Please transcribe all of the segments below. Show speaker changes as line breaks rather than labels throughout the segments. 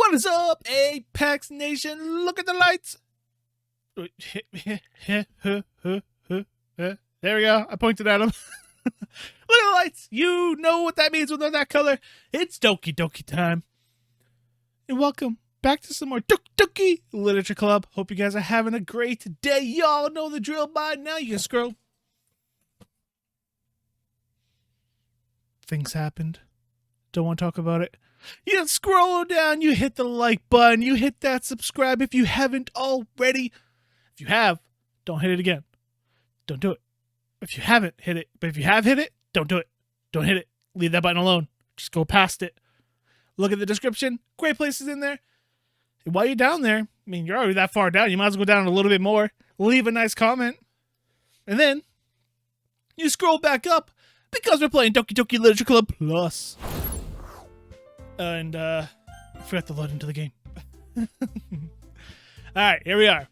What is up, Apex Nation? Look at the lights. There we go. I pointed at him. Look at the lights. You know what that means with that color. It's Doki Doki time. And welcome back to some more Doki Doki Literature Club. Hope you guys are having a great day. Y'all know the drill by now. You can scroll. Things happened. Don't want to talk about it. You scroll down, you hit the like button, you hit that subscribe if you haven't already. If you have, don't hit it again. Don't do it. If you haven't, hit it. But if you have hit it, don't do it. Don't hit it. Leave that button alone. Just go past it. Look at the description. Great places in there. And while you're down there, I mean, you're already that far down. You might as well go down a little bit more. Leave a nice comment. And then you scroll back up because we're playing Doki Doki Literature Club Plus. And I forgot to load into the game. Alright, here we are.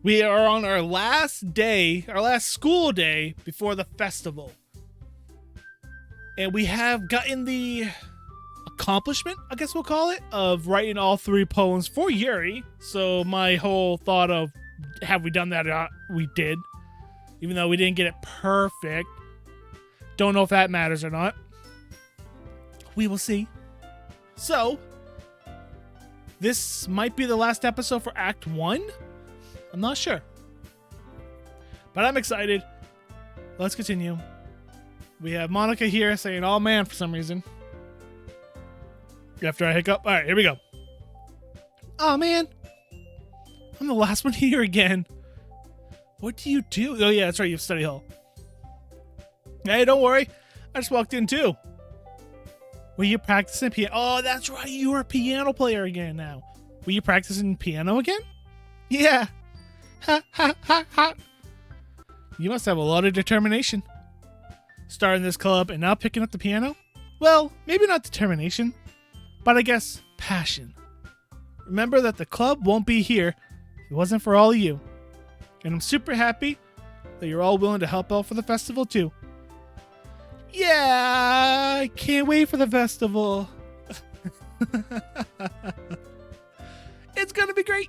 We are on our last day, our last school day before the festival. And we have gotten the accomplishment, I guess we'll call it, of writing all 3 poems for Yuri. So my whole thought of, have we done that or not? We did. Even though we didn't get it perfect. Don't know if that matters or not. We will see. So, this might be the last episode for Act 1? I'm not sure. But I'm excited. Let's continue. We have Monica here saying, "Oh man," for some reason. After I hiccup. Alright, here we go. Oh man. I'm the last one here again. What do you do? Oh yeah, that's right, you have study hall. Hey, don't worry. I just walked in too. Were you practicing piano? Oh, that's right. You are a piano player again now. Were you practicing piano again? Yeah. Ha, ha, ha, ha. You must have a lot of determination. Starting this club and now picking up the piano? Well, maybe not determination, but I guess passion. Remember that the club won't be here if it wasn't for all of you. And I'm super happy that you're all willing to help out for the festival too. Yeah, I can't wait for the festival. It's gonna be great.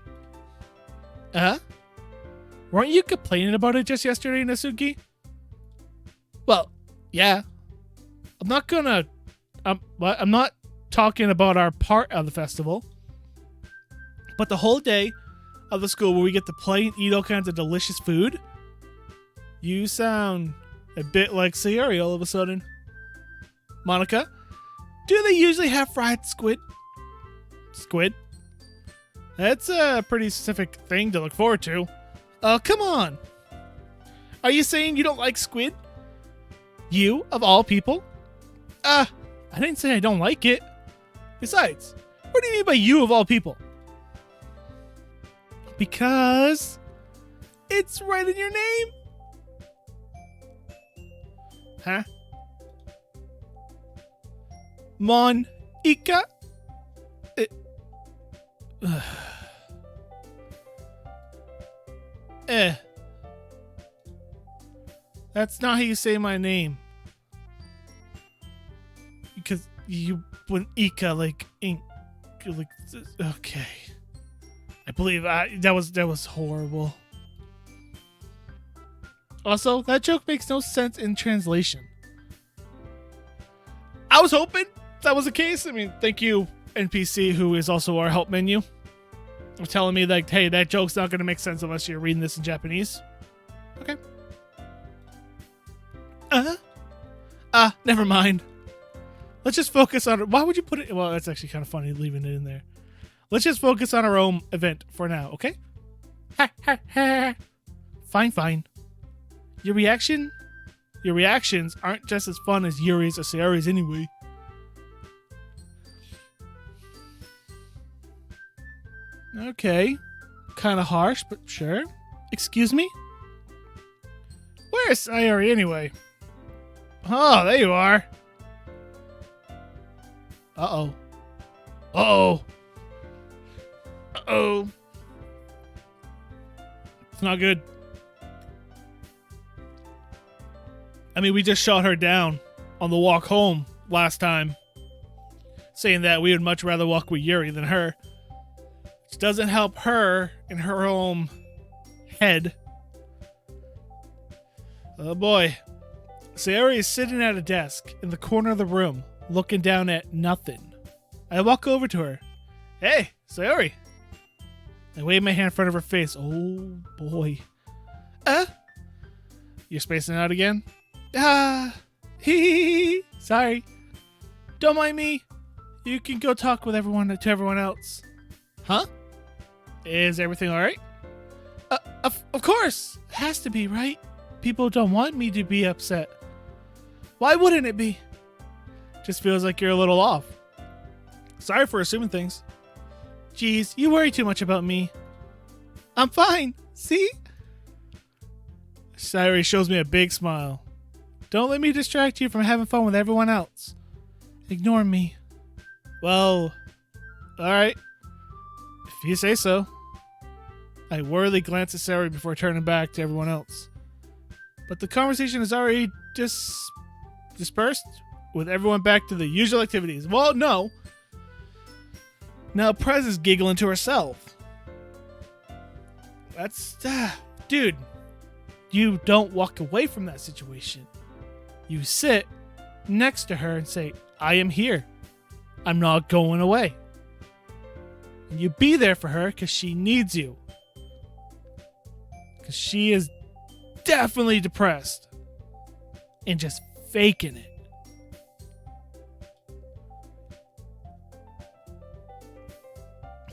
Weren't you complaining about it just yesterday, Nasuki? Well, yeah. I'm not talking about our part of the festival, but the whole day of the school where we get to play and eat all kinds of delicious food. You sound a bit like Sayori all of a sudden. Monica, do they usually have fried squid? Squid? That's a pretty specific thing to look forward to. Come on. Are you saying you don't like squid? You, of all people? I didn't say I don't like it. Besides, what do you mean by you of all people? Because it's right in your name. Huh? Mon-Ika? That's not how you say my name. Because you went Ika like ink. Like, okay. I believe that was horrible. Also, that joke makes no sense in translation. I was hoping that was the case. I mean, thank you, NPC, who is also our help menu, for telling me, like, hey, that joke's not going to make sense unless you're reading this in Japanese. Okay. Never mind. Let's just focus on it. Why would you put it? Well, that's actually kind of funny leaving it in there. Let's just focus on our own event for now, okay? Ha ha ha. Fine. Your reactions aren't just as fun as Yuri's or Sayori's anyway. Okay. Kind of harsh, but sure. Excuse me? Where's Sayori anyway? Oh, there you are. Uh-oh. It's not good. I mean, we just shot her down on the walk home last time. saying that we would much rather walk with Yuri than her. Which doesn't help her in her own head. Oh boy. Sayori is sitting at a desk in the corner of the room, looking down at nothing. I walk over to her. Hey, Sayori. I wave my hand in front of her face. Oh boy. You're spacing out again? Hee. Sorry. Don't mind me. You can go talk with everyone else. Huh? Is everything alright? Of course. It has to be, right? People don't want me to be upset. Why wouldn't it be? Just feels like you're a little off. Sorry for assuming things. Jeez, you worry too much about me. I'm fine. See? Sayori shows me a big smile. Don't let me distract you from having fun with everyone else. Ignore me. Well, alright. If you say so. I worriedly glance at Sayori before turning back to everyone else. But the conversation is already dispersed, with everyone back to the usual activities. Well, no. Now Prez is giggling to herself. That's... dude. You don't walk away from that situation. You sit next to her and say, I am here. I'm not going away. And you be there for her because she needs you. Because she is definitely depressed. And just faking it.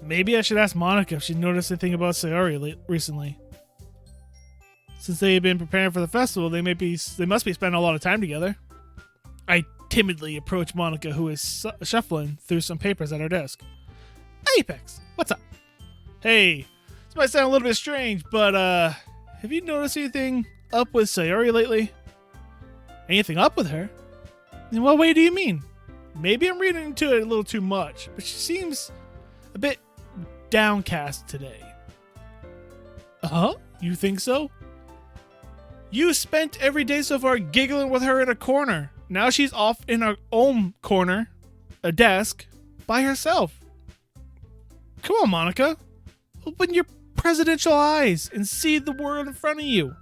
Maybe I should ask Monica if she noticed anything about Sayori recently. Since they've been preparing for the festival, they must be spending a lot of time together. I timidly approach Monica, who is shuffling through some papers at her desk. Apex, what's up? Hey, this might sound a little bit strange, but have you noticed anything up with Sayori lately? Anything up with her? In what way do you mean? Maybe I'm reading into it a little too much, but she seems a bit downcast today. Uh-huh? You think so? You spent every day so far giggling with her in a corner. Now she's off in her own corner, a desk, by herself. Come on, Monica. Open your presidential eyes and see the world in front of you.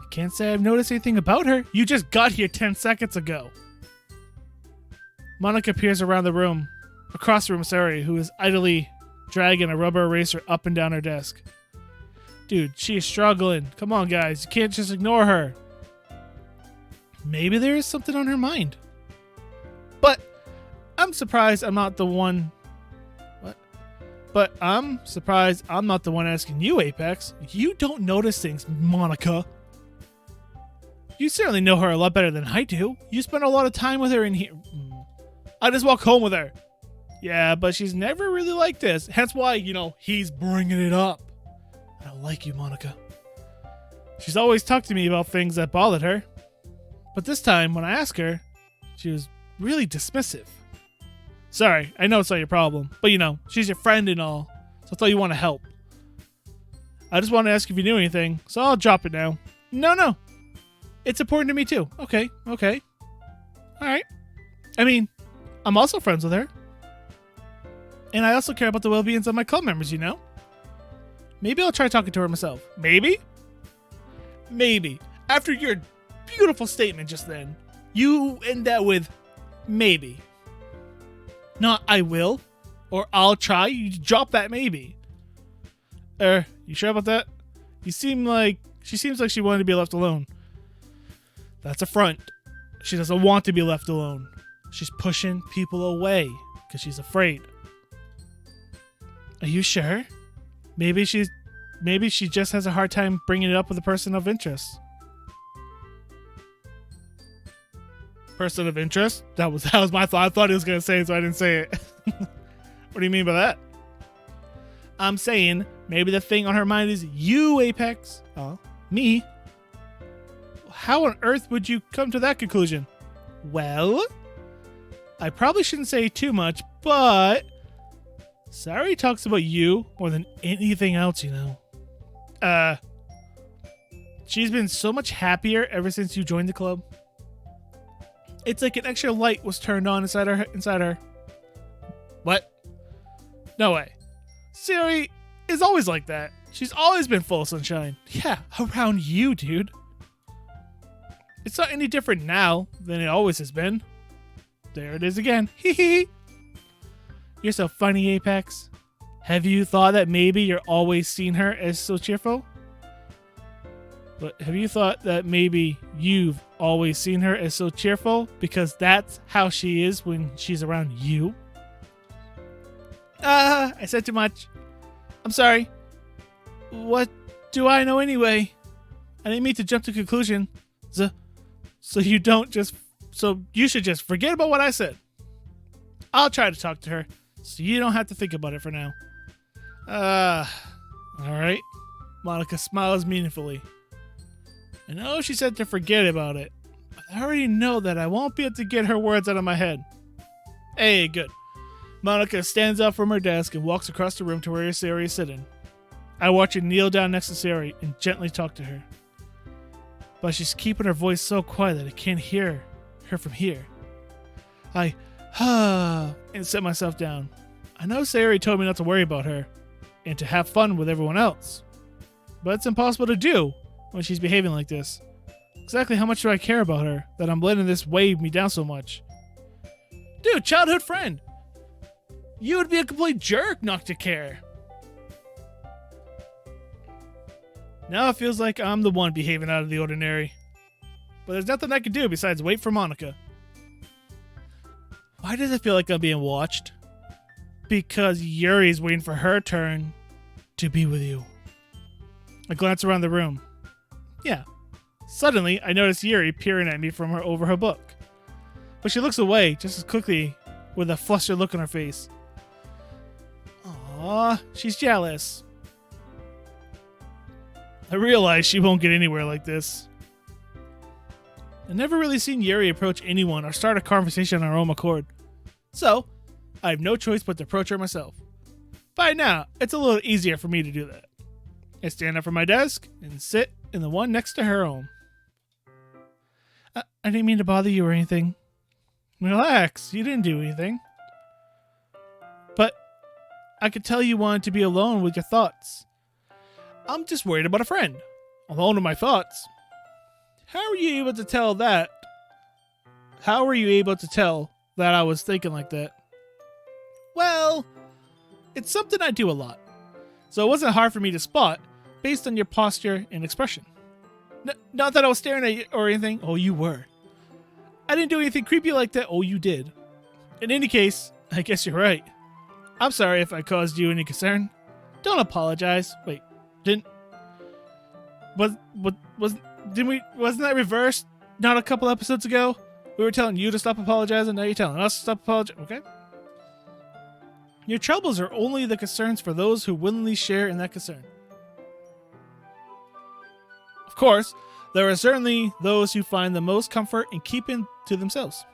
I can't say I've noticed anything about her. You just got here 10 seconds ago. Monica peers around the room, across the room, Sayori, who is idly dragging a rubber eraser up and down her desk. Dude, she is struggling. Come on, guys. You can't just ignore her. Maybe there is something on her mind. But I'm surprised I'm not the one... What? But I'm surprised I'm not the one asking you, Apex. You don't notice things, Monica. You certainly know her a lot better than I do. You spend a lot of time with her in here. I just walk home with her. Yeah, but she's never really like this. Hence why, he's bringing it up. I don't like you, Monica. She's always talked to me about things that bothered her. But this time, when I asked her, she was really dismissive. Sorry, I know it's not your problem. But she's your friend and all. So I thought you want to help. I just wanted to ask if you knew anything. So I'll drop it now. No. It's important to me too. Okay. Alright. I mean, I'm also friends with her. And I also care about the well-beings of my club members, Maybe I'll try talking to her myself. Maybe. After your beautiful statement just then, you end that with maybe. Not I will or I'll try. You drop that maybe. You sure about that? She seems like she wanted to be left alone. That's a front. She doesn't want to be left alone. She's pushing people away because she's afraid. Are you sure? Maybe she just has a hard time bringing it up with a person of interest. Person of interest? That was my thought. I thought he was going to say it, so I didn't say it. What do you mean by that? I'm saying maybe the thing on her mind is you, Apex. Me? How on earth would you come to that conclusion? Well, I probably shouldn't say too much, but Sayori talks about you more than anything else, She's been so much happier ever since you joined the club. It's like an extra light was turned on inside her. What? No way. Sayori is always like that. She's always been full of sunshine. Yeah, around you, dude. It's not any different now than it always has been. There it is again. Hee hee. You're so funny, Apex. Have you thought that maybe you're always seen her as so cheerful? But have you thought that maybe you've always seen her as so cheerful because that's how she is when she's around you? I said too much. I'm sorry. What do I know anyway? I didn't mean to jump to conclusion. So you should just forget about what I said. I'll try to talk to her, so you don't have to think about it for now. Alright. Monica smiles meaningfully. I know she said to forget about it, but I already know that I won't be able to get her words out of my head. Hey, good. Monica stands up from her desk and walks across the room to where Sayori is sitting. I watch her kneel down next to Sayori and gently talk to her. But she's keeping her voice so quiet that I can't hear her from here. I and set myself down. I know Sayori told me not to worry about her and to have fun with everyone else. But it's impossible to do when she's behaving like this. Exactly how much do I care about her that I'm letting this weigh me down so much? Dude, childhood friend. You would be a complete jerk not to care. Now it feels like I'm the one behaving out of the ordinary. But there's nothing I can do besides wait for Monica. Why does it feel like I'm being watched? Because Yuri's waiting for her turn to be with you. I glance around the room. Yeah. Suddenly, I notice Yuri peering at me from over her book. But she looks away just as quickly with a flustered look on her face. Aww, she's jealous. I realize she won't get anywhere like this. I've never really seen Yuri approach anyone or start a conversation on her own accord. So, I have no choice but to approach her myself. By now, it's a little easier for me to do that. I stand up from my desk and sit in the one next to her own. I didn't mean to bother you or anything. Relax, you didn't do anything. But I could tell you wanted to be alone with your thoughts. I'm just worried about a friend. Alone with my thoughts. How are you able to tell that? How were you able to tell that I was thinking like that? Well, it's something I do a lot. So it wasn't hard for me to spot based on your posture and expression. Not that I was staring at you or anything. Oh, you were. I didn't do anything creepy like that. Oh, you did. In any case, I guess you're right. I'm sorry if I caused you any concern. Don't apologize. Wait, wasn't that reversed? Not a couple episodes ago? We were telling you to stop apologizing, now you're telling us to stop apologizing. Okay? Your troubles are only the concerns for those who willingly share in that concern. Of course, there are certainly those who find the most comfort in keeping to themselves.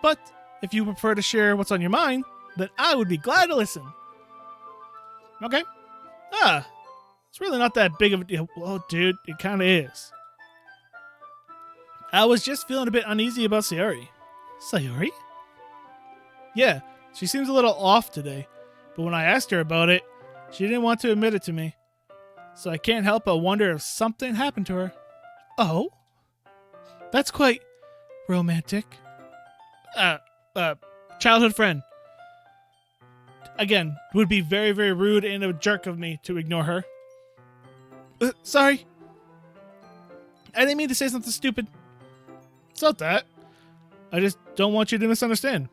But if you prefer to share what's on your mind, then I would be glad to listen. Okay. It's really not that big of a deal. Well, dude, it kind of is. I was just feeling a bit uneasy about Sayori. Sayori? Yeah, she seems a little off today, but when I asked her about it, she didn't want to admit it to me. So I can't help but wonder if something happened to her. Oh? That's quite romantic. Childhood friend. Again, it would be very, very rude and a jerk of me to ignore her. Sorry. I didn't mean to say something stupid. It's not that. I just don't want you to misunderstand.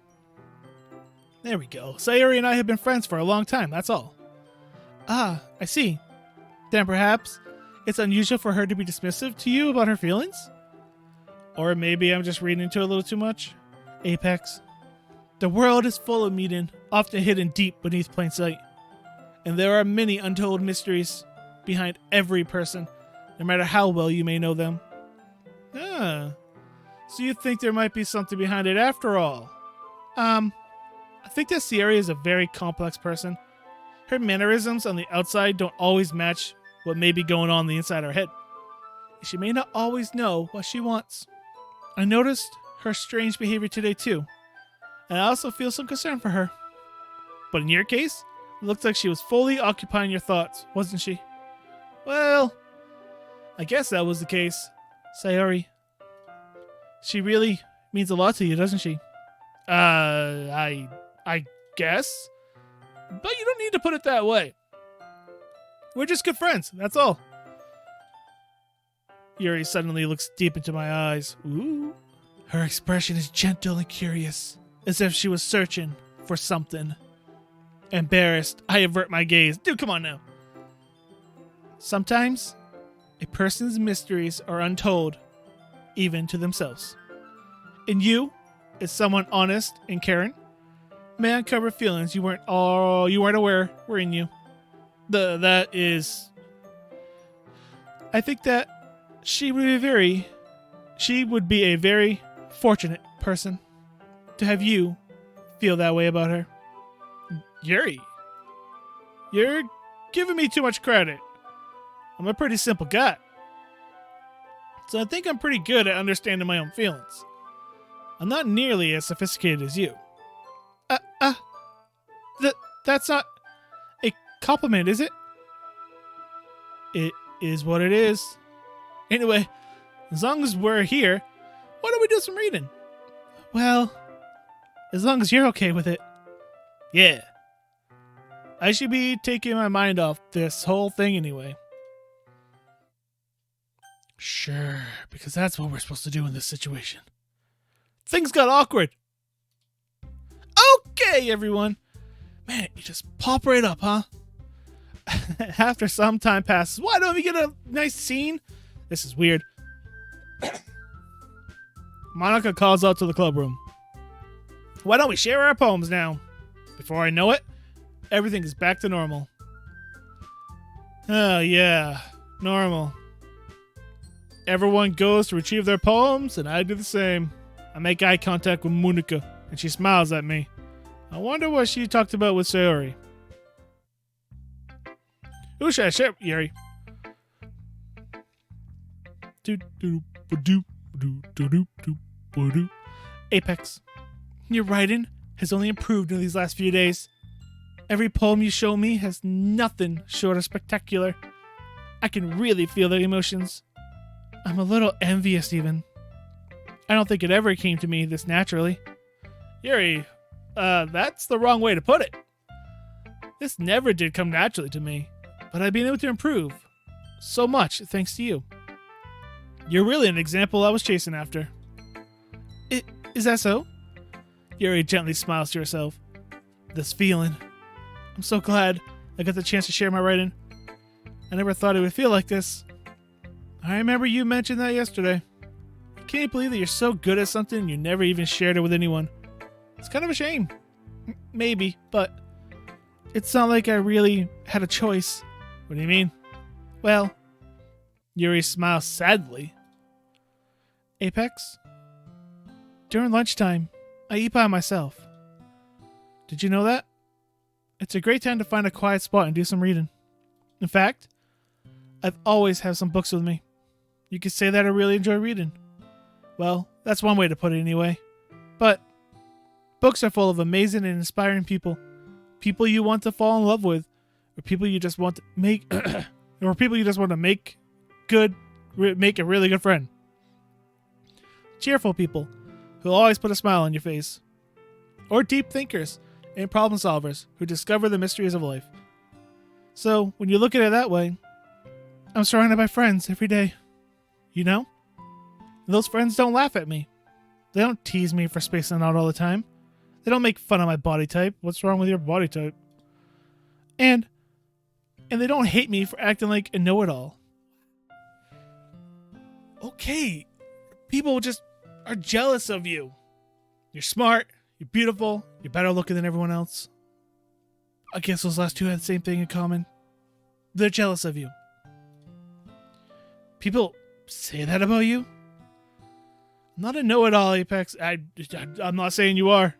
There we go. Sayori and I have been friends for a long time, that's all. Ah, I see. Then perhaps it's unusual for her to be dismissive to you about her feelings? Or maybe I'm just reading into it a little too much? Apex. The world is full of meaning, often hidden deep beneath plain sight. And there are many untold mysteries behind every person, no matter how well you may know them. So you think there might be something behind it after all? I think that Sayori is a very complex person. Her mannerisms on the outside don't always match what may be going on the inside her head. She may not always know what she wants. I noticed her strange behavior today too. And I also feel some concern for her. But in your case, it looks like she was fully occupying your thoughts, wasn't she? Well, I guess that was the case. Sayori. She really means a lot to you, doesn't she? I guess. But you don't need to put it that way. We're just good friends, that's all. Yuri suddenly looks deep into my eyes. Ooh. Her expression is gentle and curious, as if she was searching for something. Embarrassed, I avert my gaze. Dude, come on now. Sometimes, a person's mysteries are untold, even to themselves. And you, as someone honest and caring, may uncover feelings you weren't aware were in you. I think that she would be a very fortunate person to have you feel that way about her. Yuri, you're giving me too much credit. I'm a pretty simple guy. So I think I'm pretty good at understanding my own feelings. I'm not nearly as sophisticated as you. That's not a compliment, is it? It is what it is. Anyway, as long as we're here, why don't we do some reading? Well, as long as you're okay with it. Yeah. I should be taking my mind off this whole thing anyway. Sure, because that's what we're supposed to do in this situation. Things got awkward. Okay, everyone. Man, you just pop right up, huh? After some time passes, why don't we get a nice scene? This is weird. Monica calls out to the club room. Why don't we share our poems now? Before I know it, everything is back to normal. Oh, yeah. Normal. Everyone goes to retrieve their poems, and I do the same. I make eye contact with Monica, and she smiles at me. I wonder what she talked about with Sayori. Who should I share, Yuri? Apex, your writing has only improved in these last few days. Every poem you show me has nothing short of spectacular. I can really feel the emotions. I'm a little envious even. I don't think it ever came to me this naturally. Yuri, that's the wrong way to put it. This never did come naturally to me, but I've been able to improve so much thanks to you. You're really an example I was chasing after. Is that so? Yuri gently smiles to herself. This feeling. I'm so glad I got the chance to share my writing. I never thought it would feel like this. I remember you mentioned that yesterday. I can't believe that you're so good at something and you never even shared it with anyone. It's kind of a shame. Maybe, but it's not like I really had a choice. What do you mean? Well, Yuri smiles sadly. Apex? During lunchtime, I eat by myself. Did you know that? It's a great time to find a quiet spot and do some reading. In fact, I've always had some books with me. You could say that I really enjoy reading. Well, that's one way to put it anyway. But books are full of amazing and inspiring people. People you want to fall in love with, or people you just want to make or people you just want to make a really good friend. Cheerful people who'll always put a smile on your face. Or deep thinkers and problem solvers who discover the mysteries of life. So, when you look at it that way, I'm surrounded by friends every day. You know? Those friends don't laugh at me. They don't tease me for spacing out all the time. They don't make fun of my body type. What's wrong with your body type? And they don't hate me for acting like a know-it-all. Okay, people just are jealous of you. You're smart, you're beautiful, you're better looking than everyone else. I guess those last two had the same thing in common. They're jealous of you. People say that about you? I'm not a know-it-all, Apex. I'm not saying you are.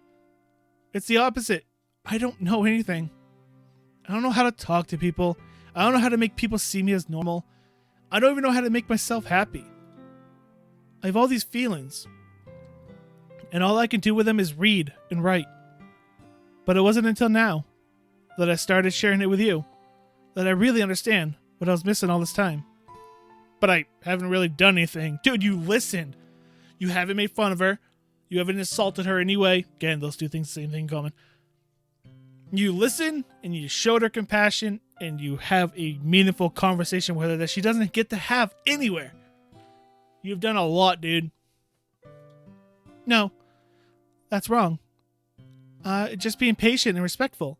It's the opposite. I don't know anything. I don't know how to talk to people. I don't know how to make people see me as normal. I don't even know how to make myself happy. I have all these feelings. and all I can do with them is read and write. But it wasn't until now that I started sharing it with you that I really understand what I was missing all this time. But I haven't really done anything. Dude, you listened. You haven't made fun of her. You haven't insulted her anyway. Again, those two things, same thing in common. You listen and you showed her compassion and you have a meaningful conversation with her that she doesn't get to have anywhere. You've done a lot, dude. No, that's wrong. Just being patient and respectful.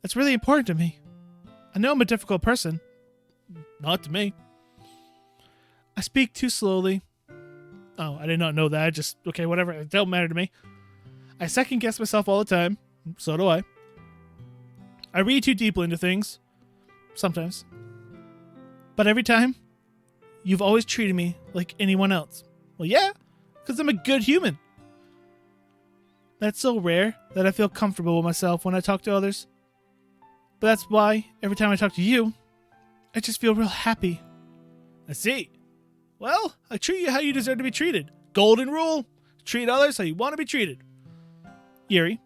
That's really important to me. I know I'm a difficult person. Not to me. I speak too slowly. Oh, I did not know that. Okay, whatever. It don't matter to me. I second guess myself all the time. So do I. I read too deeply into things. Sometimes. But every time, you've always treated me like anyone else. Well, yeah, because I'm a good human. That's so rare that I feel comfortable with myself when I talk to others. But that's why every time I talk to you, I just feel real happy. I see. Well, I treat you how you deserve to be treated. Golden rule. Treat others how you want to be treated. Yuri.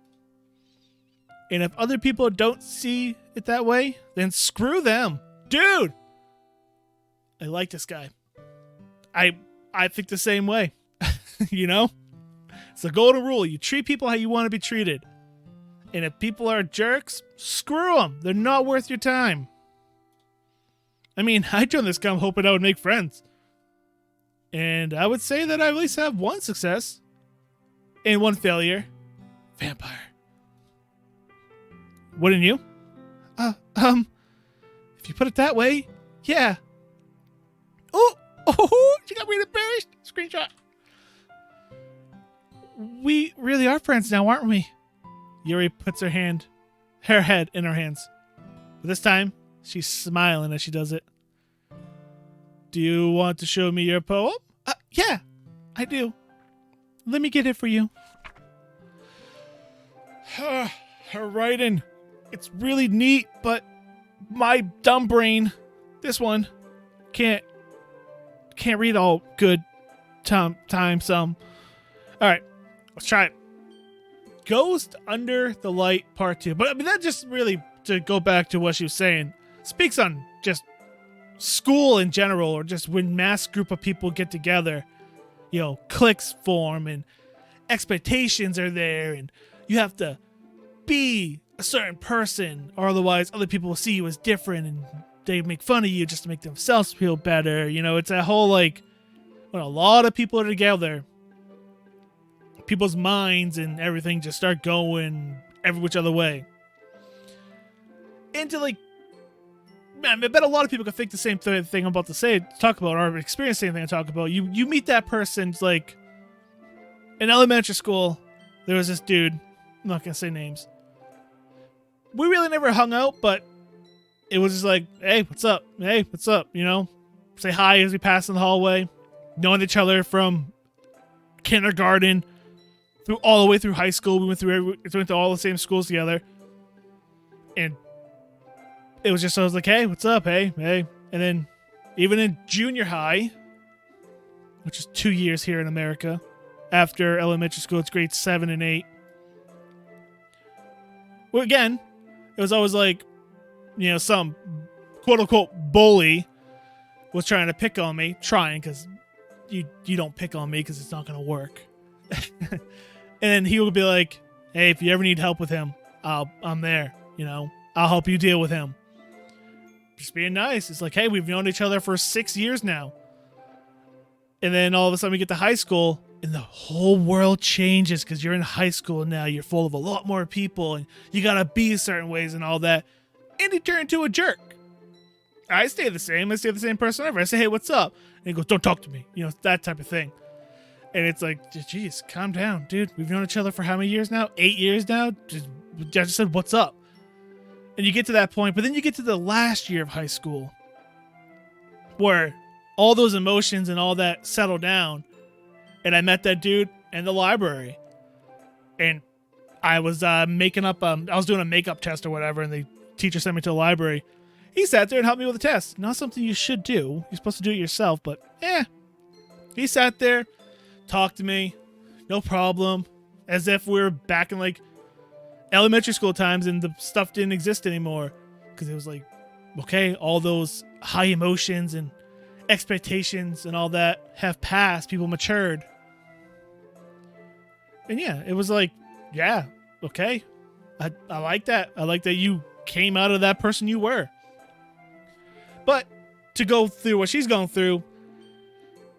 And if other people don't see it that way, then screw them. Dude! I like this guy. I think the same way. You know? It's the golden rule. You treat people how you want to be treated. And if people are jerks, screw them. They're not worth your time. I mean, I joined this camp hoping I would make friends. And I would say that I at least have one success. And one failure. Vampire. Wouldn't you? If you put it that way, yeah. Oh, you got me embarrassed. Screenshot. We really are friends now, aren't we? Yuri puts her head in her hands. But this time, she's smiling as she does it. Do you want to show me your poem? Yeah, I do. Let me get it for you. Her writing. It's really neat, but my dumb brain, this one, can't read all good time some. Alright, let's try it. Ghost Under the Light Part 2. But I mean, that just really, to go back to what she was saying, speaks on just school in general, or just when mass group of people get together, you know, cliques form and expectations are there and you have to be a certain person or otherwise other people will see you as different and they make fun of you just to make themselves feel better. You know, it's a whole, like, when a lot of people are together, people's minds and everything just start going every which other way. And to, like, man, I bet a lot of people could think the same thing I'm about to talk about, or experience the same thing I talk about. You meet that person, like, in elementary school, there was this dude, I'm not going to say names. We really never hung out, but it was just like, hey, what's up? Hey, what's up? You know, say hi as we pass in the hallway, knowing each other from kindergarten through all the way through high school. We went through all the same schools together. And it was just, I was like, hey, what's up? Hey. And then even in junior high, which is 2 years here in America, after elementary school, it's grades 7 and 8. Well, again, it was always like, you know, some quote-unquote bully was trying to pick on me. Trying, because you don't pick on me because it's not going to work. And he would be like, hey, if you ever need help with him, I'm there, you know. I'll help you deal with him. Just being nice. It's like, hey, we've known each other for 6 years now. And then all of a sudden we get to high school and the whole world changes because you're in high school now. You're full of a lot more people and you got to be certain ways and all that. And he turned into a jerk. I stay the same. I stay the same person ever. I say, hey, what's up? And he goes, don't talk to me. You know, that type of thing. And it's like, geez, calm down, dude. We've known each other for how many years now? 8 years now? I just said, what's up? And you get to that point, but then you get to the last year of high school where all those emotions and all that settle down. And I met that dude in the library. And I was making up, I was doing a makeup test or whatever, and the teacher sent me to the library. He sat there and helped me with the test. Not something you should do. You're supposed to do it yourself, but he sat there, talked to me, no problem. as if we were back in like elementary school times and the stuff didn't exist anymore. Because it was like, okay, all those high emotions and expectations and all that have passed. People matured. And yeah, it was like, yeah, okay. I like that. I like that you came out of that person you were. But to go through what she's going through,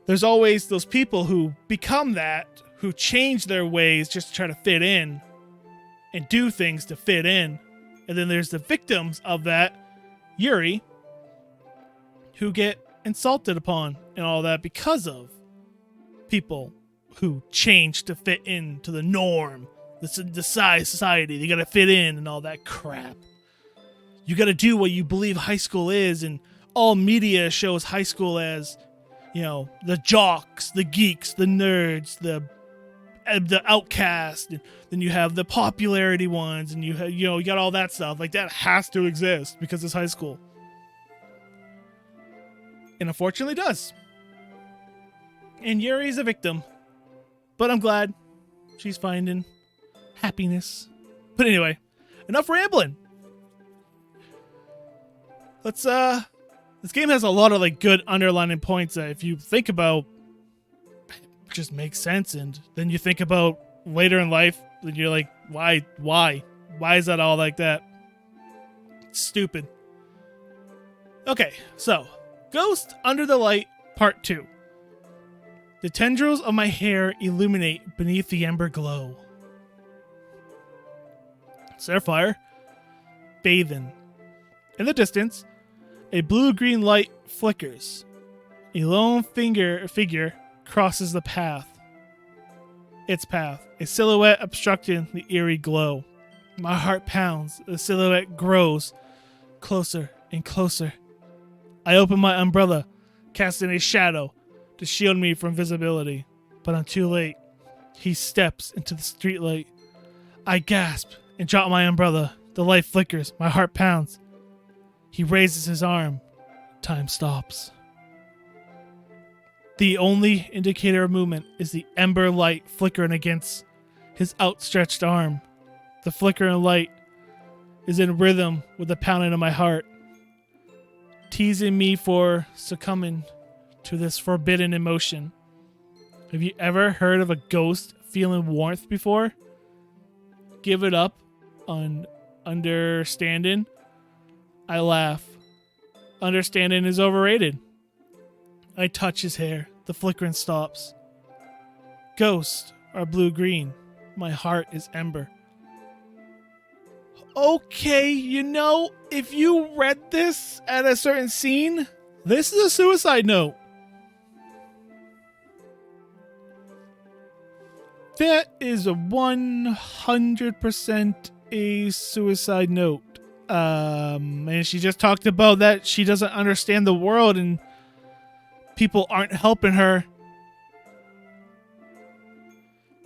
there's always those people who become that, who change their ways just to try to fit in and do things to fit in. And then there's the victims of that, Yuri, who get insulted upon and all that because of people who change to fit into the norm, the society. They gotta fit in and all that crap. You gotta do what you believe high school is, and all media shows high school as, you know, the jocks, the geeks, the nerds, the outcasts. And then you have the popularity ones, and you got all that stuff. Like, that has to exist because it's high school. And unfortunately does. And Yuri's a victim. But I'm glad she's finding happiness. But anyway, enough rambling. This game has a lot of like good underlining points that if you think about, it just makes sense. And then you think about later in life, and you're like, why is that all like that? It's stupid. Okay, so Ghost Under the Light Part 2. The tendrils of my hair illuminate beneath the ember glow. Sapphire, bathing. In the distance, a blue-green light flickers. A lone figure crosses the path. Its path, a silhouette obstructing the eerie glow. My heart pounds. The silhouette grows closer and closer. I open my umbrella, casting a shadow to shield me from visibility, but I'm too late. He steps into the streetlight. I gasp and drop my umbrella. The light flickers. My heart pounds. He raises his arm. Time stops. The only indicator of movement is the ember light flickering against his outstretched arm. The flickering light is in rhythm with the pounding of my heart, teasing me for succumbing to this forbidden emotion. Have you ever heard of a ghost feeling warmth before? Give it up on understanding. I laugh. Understanding is overrated. I touch his hair. The flickering stops. Ghosts are blue-green. My heart is ember. Okay, if you read this at a certain scene, this is a suicide note. That is a 100% a suicide note. And she just talked about that she doesn't understand the world and people aren't helping her.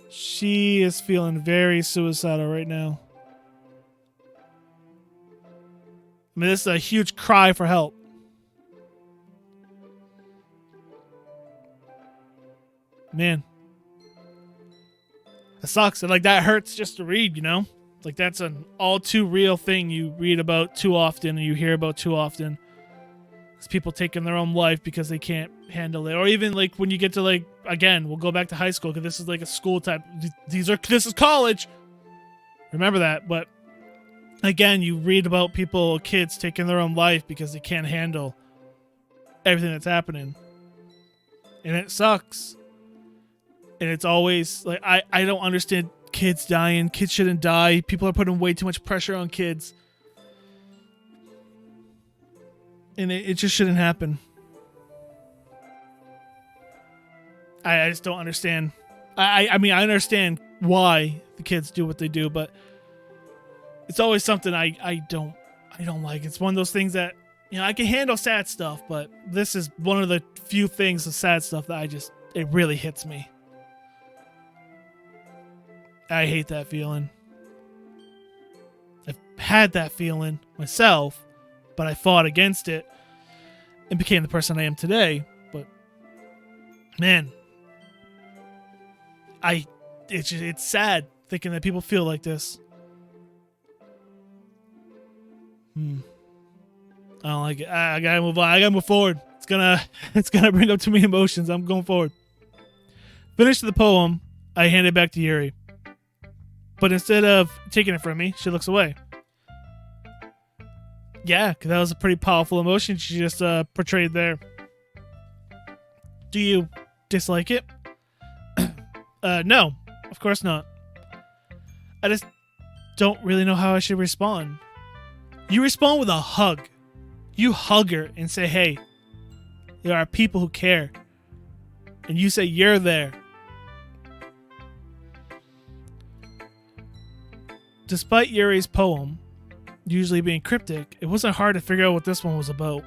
She is feeling very suicidal right now. I mean, this is a huge cry for help. Man. That sucks. And that hurts just to read, that's an all too real thing you read about too often and you hear about too often. It's people taking their own life because they can't handle it. Or even when you get to again, we'll go back to high school because this is a school type. This is college. Remember that. But again, you read about kids taking their own life because they can't handle everything that's happening. And it sucks. And it's always I don't understand kids dying. Kids shouldn't die. People are putting way too much pressure on kids. And it just shouldn't happen. I just don't understand. I mean, I understand why the kids do what they do, but it's always something I don't like. It's one of those things that, I can handle sad stuff, but this is one of the few things of sad stuff that it really hits me. I hate that feeling. I've had that feeling myself, but I fought against it and became the person I am today. But man, it's sad. thinking that people feel like this. I don't like it. I gotta move on. I gotta move forward. It's gonna bring up too many emotions. I'm going forward. Finished the poem, I hand it back to Yuri. But instead of taking it from me, she looks away. Yeah, because that was a pretty powerful emotion she just portrayed there. Do you dislike it? No, of course not. I just don't really know how I should respond. You respond with a hug. You hug her and say, hey, there are people who care. And you say you're there. Despite Yuri's poem usually being cryptic, it wasn't hard to figure out what this one was about.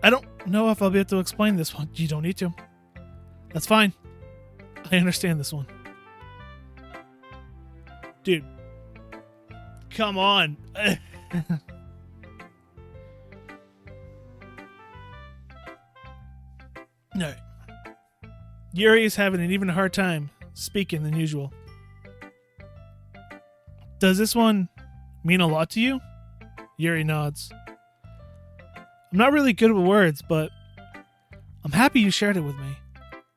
I don't know if I'll be able to explain this one. You don't need to. That's fine. I understand this one. Dude. Come on. No. Yuri is having an even hard time speaking than usual. Does this one mean a lot to you? Yuri nods. I'm not really good with words, but I'm happy you shared it with me.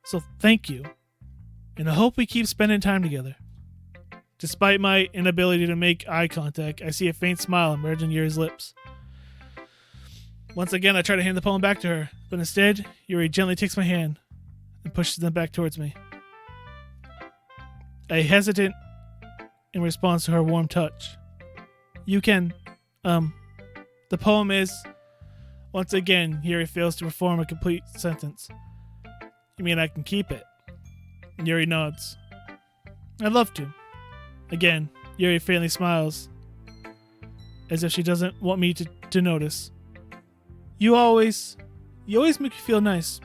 So thank you. And I hope we keep spending time together. Despite my inability to make eye contact, I see a faint smile emerge on Yuri's lips. Once again, I try to hand the poem back to her, but instead, Yuri gently takes my hand and pushes them back towards me. I hesitate in response to her warm touch. You can, the poem is... Once again, Yuri fails to perform a complete sentence. You mean I can keep it? Yuri nods. I'd love to. Again, Yuri faintly smiles, as if she doesn't want me to notice. You always make me feel nice.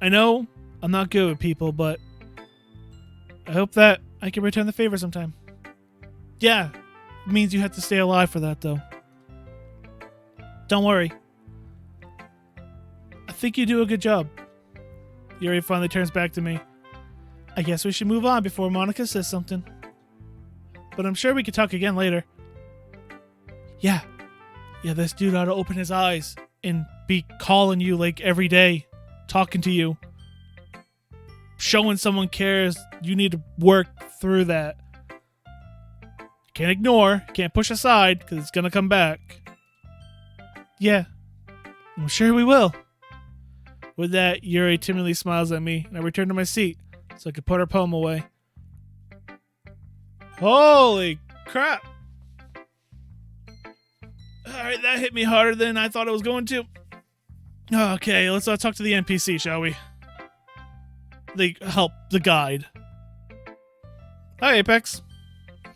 I know I'm not good with people, but I hope that I can return the favor sometime. Yeah, it means you have to stay alive for that, though. Don't worry. I think you do a good job. Yuri finally turns back to me. I guess we should move on before Monica says something. But I'm sure we could talk again later. Yeah, this dude ought to open his eyes and be calling you like every day, talking to you, showing someone cares. You need to work through that. Can't ignore, can't push aside, because it's gonna come back. Yeah, I'm sure we will. With that, Yuri timidly smiles at me, and I return to my seat so I can put her poem away. Holy crap! Alright, that hit me harder than I thought it was going to. Okay, let's talk to the NPC, shall we? The guide. Hi, Apex.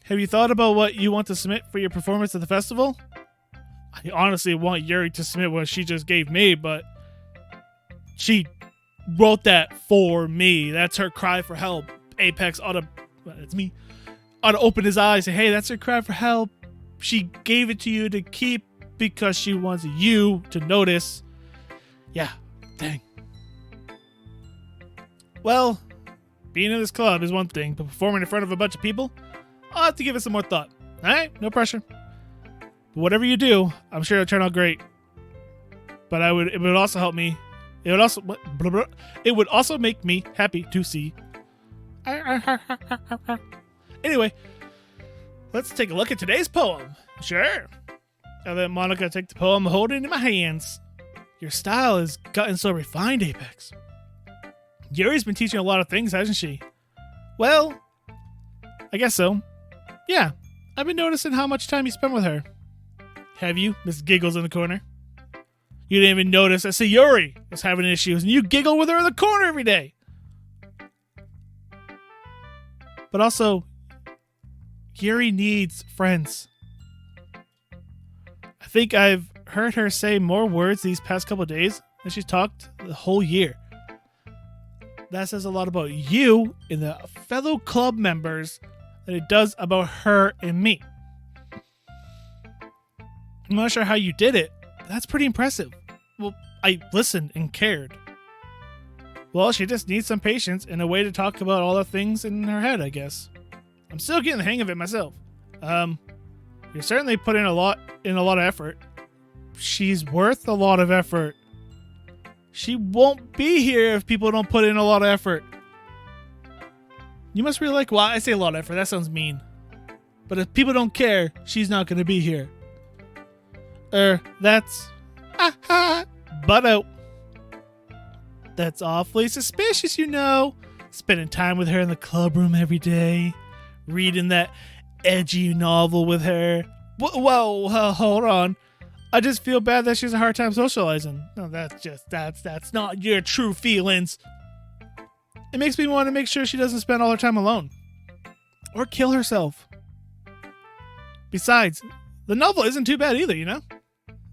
Have you thought about what you want to submit for your performance at the festival? I honestly want Yuri to submit what she just gave me, but she wrote that for me. That's her cry for help. Apex ought to... It's me. Ought to open his eyes and say, hey, that's her cry for help. She gave it to you to keep because she wants you to notice. Yeah, dang. Well, being in this club is one thing, but performing in front of a bunch of people, I'll have to give it some more thought. Alright, no pressure. But whatever you do, I'm sure it'll turn out great. But it would also help me. It would also make me happy to see. Anyway, let's take a look at today's poem. Sure. I let Monica take the poem, holding it in my hands. Your style has gotten so refined, Apex. Yuri's been teaching a lot of things, hasn't she? Well, I guess so. Yeah, I've been noticing how much time you spend with her. Have you? Miss Giggles in the corner. You didn't even notice that Yuri was having issues, and you giggle with her in the corner every day. But also, Yuri needs friends. I think I've heard her say more words these past couple of days than she's talked the whole year. That says a lot about you and the fellow club members than it does about her and me. I'm not sure how you did it, but that's pretty impressive. Well, I listened and cared. Well, she just needs some patience and a way to talk about all the things in her head, I guess. I'm still getting the hang of it myself. You're certainly putting a lot of effort. She's worth a lot of effort. She won't be here if people don't put in a lot of effort. You must really like, well, I say a lot of effort. That sounds mean. But if people don't care, she's not going to be here. That's... Butt out. That's awfully suspicious, you know. Spending time with her in the club room every day. Reading that edgy novel with her. Whoa, hold on. I just feel bad that she has a hard time socializing. No, that's not your true feelings. It makes me want to make sure she doesn't spend all her time alone. Or kill herself. Besides, the novel isn't too bad either, you know?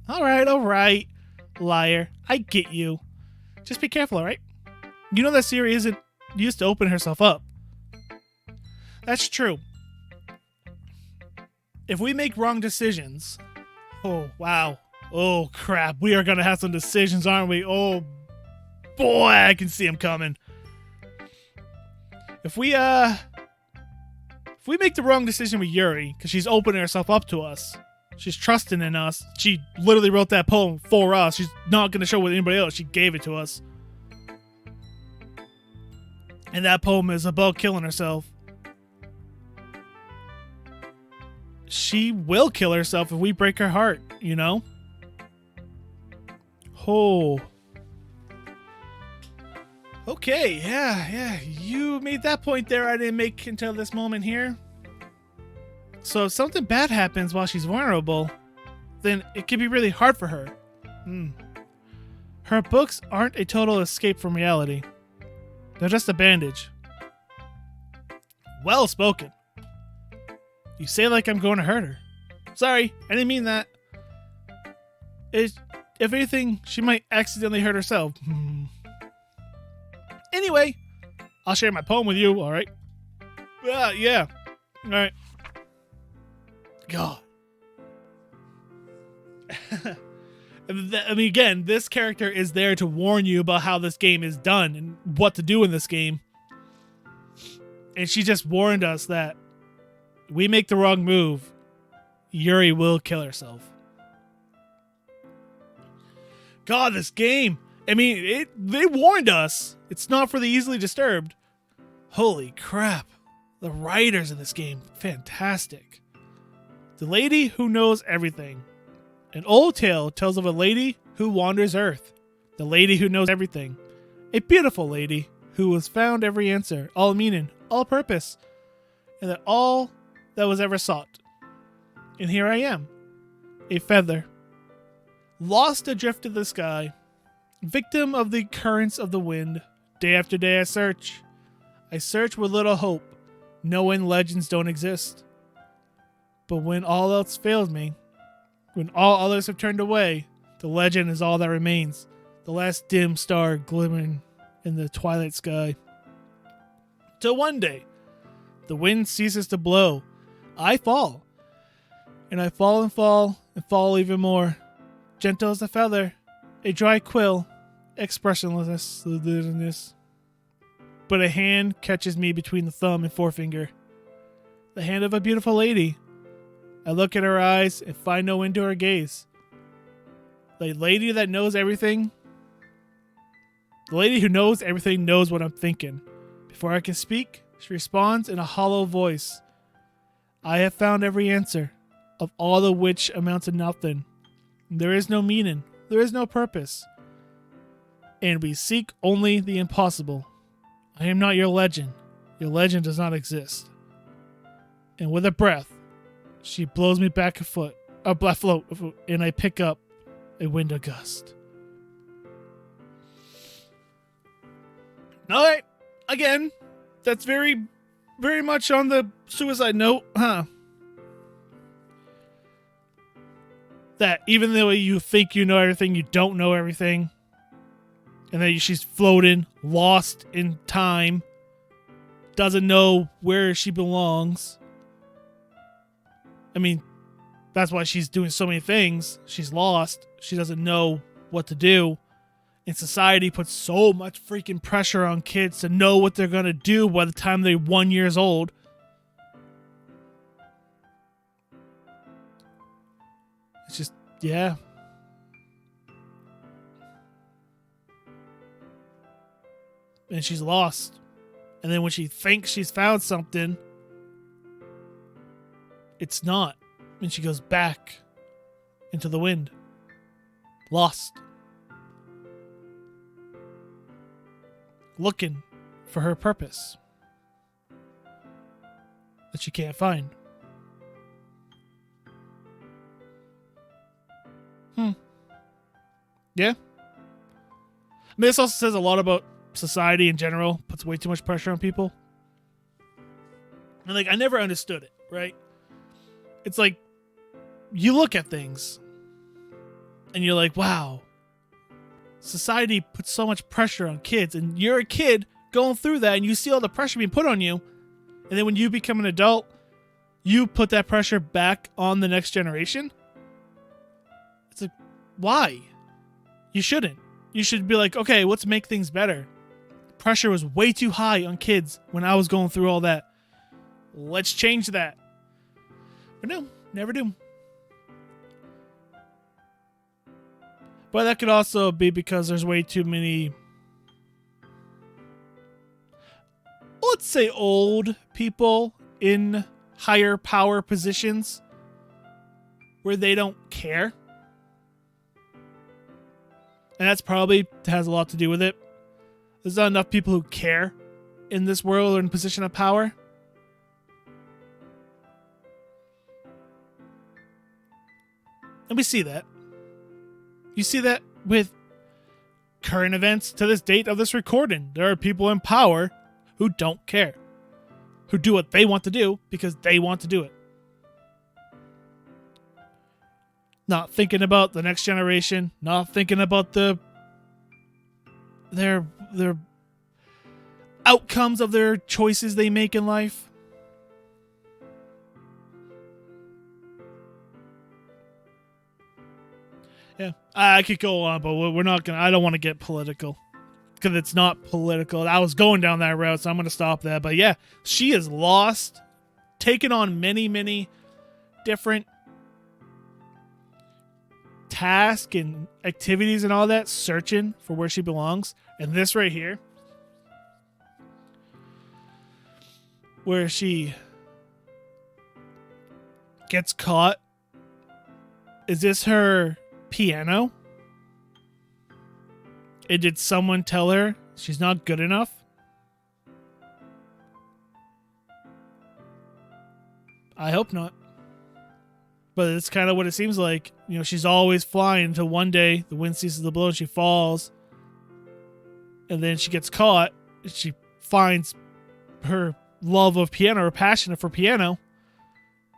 Alright. Liar. I get you. Just be careful, alright? You know that Siri isn't used to open herself up. That's true. If we make wrong decisions... Oh, wow. Oh, crap. We are going to have some decisions, aren't we? Oh, boy, I can see them coming. If we make the wrong decision with Yuri, because she's opening herself up to us, she's trusting in us, she literally wrote that poem for us, she's not going to show it with anybody else, she gave it to us. And that poem is about killing herself. She will kill herself if we break her heart, you know? Oh. Okay, yeah. You made that point there I didn't make until this moment here. So if something bad happens while she's vulnerable, then it can be really hard for her. Her books aren't a total escape from reality. They're just a bandage. Well spoken. You say like I'm going to hurt her. Sorry, I didn't mean that. If anything, she might accidentally hurt herself. Anyway, I'll share my poem with you, alright? Yeah. Alright. God. I mean, again, this character is there to warn you about how this game is done and what to do in this game. And she just warned us that we make the wrong move, Yuri will kill herself. God, this game. I mean, they warned us. It's not for the easily disturbed. Holy crap. The writers in this game, fantastic. The lady who knows everything. An old tale tells of a lady who wanders Earth. The lady who knows everything. A beautiful lady who has found every answer, all meaning, all purpose, and that all that was ever sought. And here I am, a feather, lost adrift in the sky, victim of the currents of the wind. Day after day I search with little hope, knowing legends don't exist. But when all else fails me, when all others have turned away, the legend is all that remains, the last dim star glimmering in the twilight sky. Till one day, the wind ceases to blow, I fall, and I fall and fall and fall even more, gentle as a feather, a dry quill, expressionless. But a hand catches me between the thumb and forefinger, the hand of a beautiful lady. I look at her eyes and find no end to her gaze. The lady that knows everything, the lady who knows everything knows what I'm thinking. Before I can speak, she responds in a hollow voice. I have found every answer, of all of which amounts to nothing. There is no meaning, there is no purpose, and we seek only the impossible. I am not your legend Your legend does not exist. And with a breath, she blows me back a foot, and I pick up a window gust. Alright, again, that's very, very much on the suicide note, huh? That even though you think you know everything, you don't know everything. And then she's floating, lost in time, doesn't know where she belongs. I mean, that's why she's doing so many things. She's lost. She doesn't know what to do. And society puts so much freaking pressure on kids to know what they're going to do by the time they're 1 year old. It's just, yeah. And she's lost. And then when she thinks she's found something, it's not. And she goes back into the wind. Lost. Looking for her purpose that she can't find. Yeah. I mean, this also says a lot about society in general. Puts way too much pressure on people. And like, I never understood it, right? It's like, you look at things and you're like, wow, society puts so much pressure on kids, and you're a kid going through that and you see all the pressure being put on you. And then when you become an adult, you put that pressure back on the next generation. It's like, why? You shouldn't. You should be like, okay, let's make things better. Pressure was way too high on kids when I was going through all that. Let's change that. But no, never do. But that could also be because there's way too many, let's say, old people in higher power positions where they don't care. And that's probably has a lot to do with it. There's not enough people who care in this world or in position of power. And we see that. You see that with current events to this date of this recording. There are people in power who don't care. Who do what they want to do because they want to do it. Not thinking about the next generation. Not thinking about their outcomes of their choices they make in life. Yeah, I could go on, but we're not gonna. I don't want to get political because it's not political. I was going down that route, so I'm gonna stop that. But yeah, she is lost, taken on many, many different tasks and activities and all that, searching for where she belongs. And this right here, where she gets caught, is this her piano? And did someone tell her she's not good enough? I hope not. But it's kind of what it seems like. You know, she's always flying until one day the wind ceases to blow and she falls. And then she gets caught. And she finds her love of piano, or passion for piano.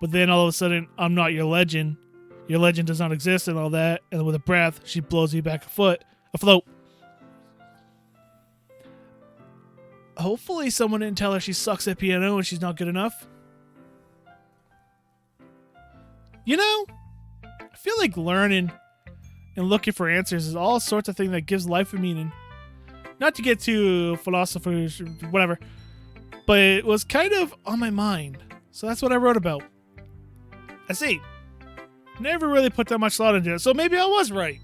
But then all of a sudden, I'm not your legend. Your legend does not exist and all that. And with a breath, she blows you back afloat. Hopefully someone didn't tell her she sucks at piano and she's not good enough. You know, I feel like learning and looking for answers is all sorts of things that gives life a meaning. Not to get too philosophers or whatever, but it was kind of on my mind. So that's what I wrote about. I see. Never really put that much thought into it, so maybe I was right.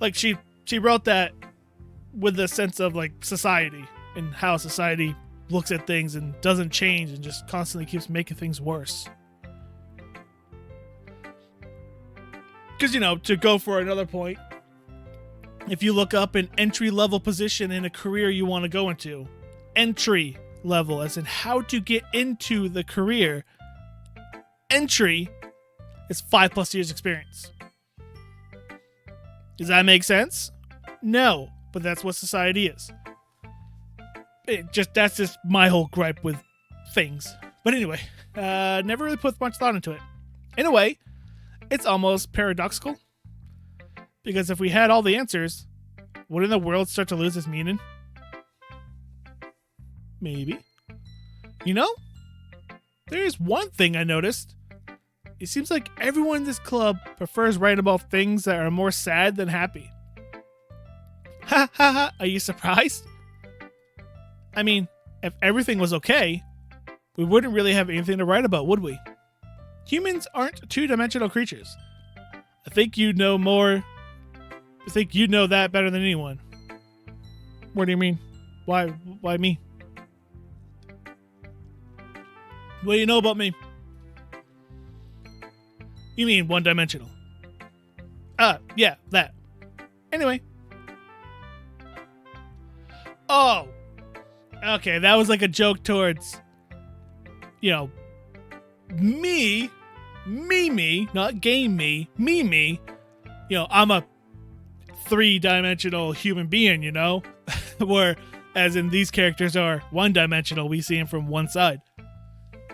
Like, she wrote that with the sense of, like, society and how society looks at things and doesn't change and just constantly keeps making things worse. Because, you know, to go for another point, if you look up an entry-level position in a career you want to go into, entry level, as in how to get into the career, entry is 5+ years experience. Does that make sense? No, but that's what society is. That's just my whole gripe with things. But anyway, never really put much thought into it. In a way, it's almost paradoxical. Because if we had all the answers, wouldn't the world start to lose its meaning? Maybe. You know, there's one thing I noticed. It seems like everyone in this club prefers writing about things that are more sad than happy. Ha ha ha, are you surprised? I mean, if everything was okay, we wouldn't really have anything to write about, would we? Humans aren't two-dimensional creatures. I think you know that better than anyone. What do you mean? Why me? What do you know about me? You mean one-dimensional? Yeah, that. Anyway. Oh. Okay, that was like a joke towards, me, not game me. I'm a three-dimensional human being, where, as in these characters are one-dimensional, we see them from one side.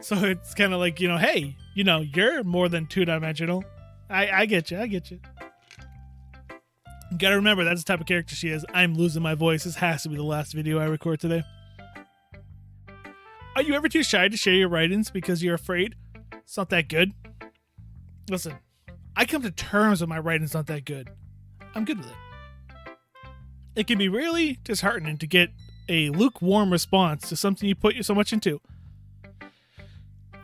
So it's kind of like, hey, you're more than two-dimensional. I get you. You gotta remember, that's the type of character she is. I'm losing my voice. This has to be the last video I record today. Are you ever too shy to share your write-ins because you're afraid it's not that good? Listen, I come to terms with my writing's not that good. I'm good with it. It can be really disheartening to get a lukewarm response to something you put so much into.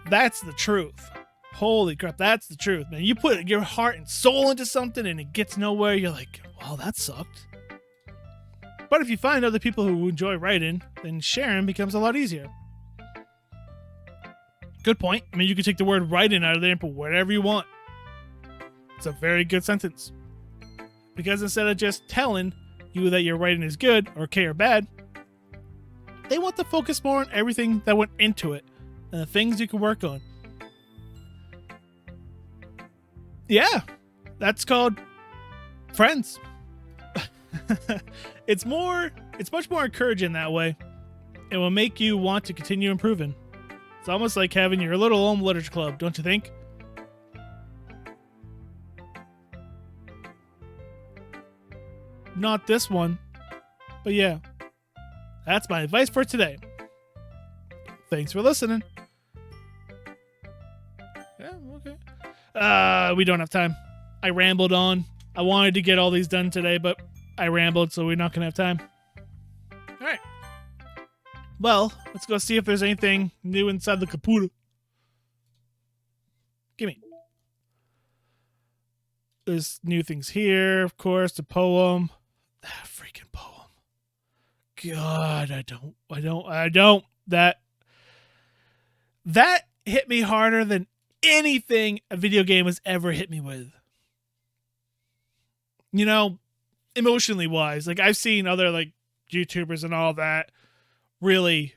That's the truth. Holy crap, that's the truth, man. You put your heart and soul into something and it gets nowhere, you're like, well, that sucked. But if you find other people who enjoy writing, then sharing becomes a lot easier. Good point. I mean, you can take the word writing out of there and put whatever you want. It's a very good sentence. Because instead of just telling you that your writing is good, or okay, or bad, they want to focus more on everything that went into it and the things you can work on. Yeah, that's called friends. It's much more encouraging that way. It will make you want to continue improving. It's almost like having your little home literature club, don't you think? Not this one, but yeah. That's my advice for today. Thanks for listening. Yeah, okay. We don't have time. I rambled on. I wanted to get all these done today, but I rambled, so we're not going to have time. All right. Well, let's go see if there's anything new inside the computer. Gimme. There's new things here, of course. The poem. That freaking poem. God, I don't. That hit me harder than anything a video game has ever hit me with. Emotionally wise. Like, I've seen other, YouTubers and all that really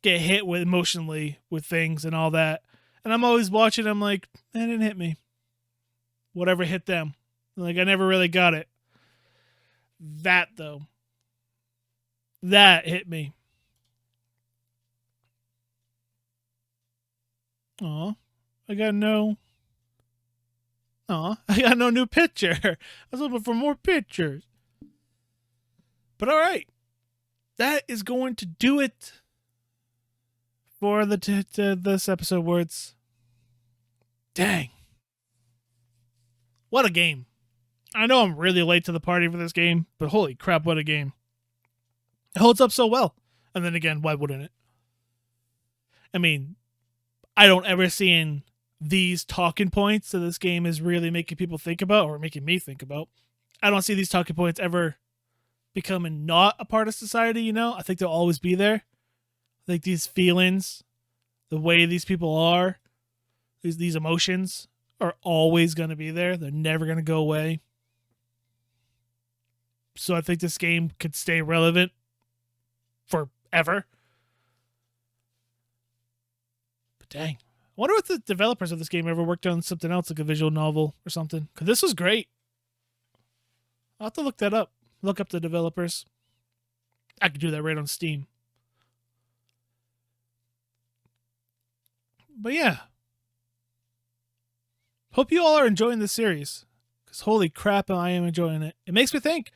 get hit with emotionally with things and all that. And I'm always watching, I'm like, that didn't hit me. Whatever hit them. I never really got it. That, though. That hit me. I got no new picture. I was looking for more pictures. But all right. That is going to do it for this episode words. Dang. What a game. I know I'm really late to the party for this game, but holy crap, what a game. It holds up so well. And then again, why wouldn't it? I mean, I don't ever see these talking points that this game is really making people think about, or making me think about. I don't see these talking points ever becoming not a part of society, I think they'll always be there. I think these feelings, the way these people are, these emotions are always going to be there. They're never going to go away. So I think this game could stay relevant forever. But dang. I wonder if the developers of this game ever worked on something else, like a visual novel or something. Because this was great. I'll have to look that up. Look up the developers. I could do that right on Steam. But yeah. Hope you all are enjoying this series. Because holy crap, I am enjoying it. It makes me think.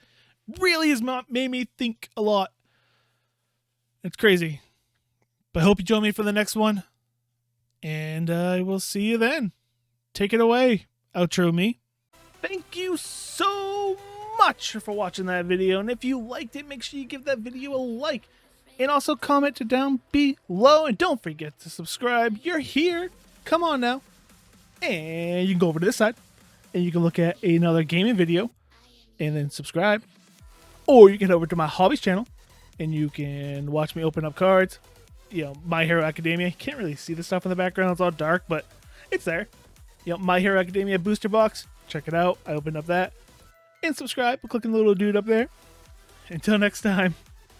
Really has made me think a lot. It's crazy. But I hope you join me for the next one. And I will see you then. Take it away, outro me. Thank you so much for watching that video. And if you liked it, make sure you give that video a like. And also comment it down below. And don't forget to subscribe. You're here. Come on now. And you can go over to this side. And you can look at another gaming video. And then subscribe. Or you can head over to my hobbies channel. And you can watch me open up cards. You know, My Hero Academia. You can't really see the stuff in the background. It's all dark. But it's there. You know, My Hero Academia booster box. Check it out. I opened up that. And subscribe by clicking the little dude up there. Until next time,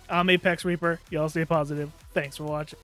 I'm ApexReaper. Y'all stay positive. Thanks for watching.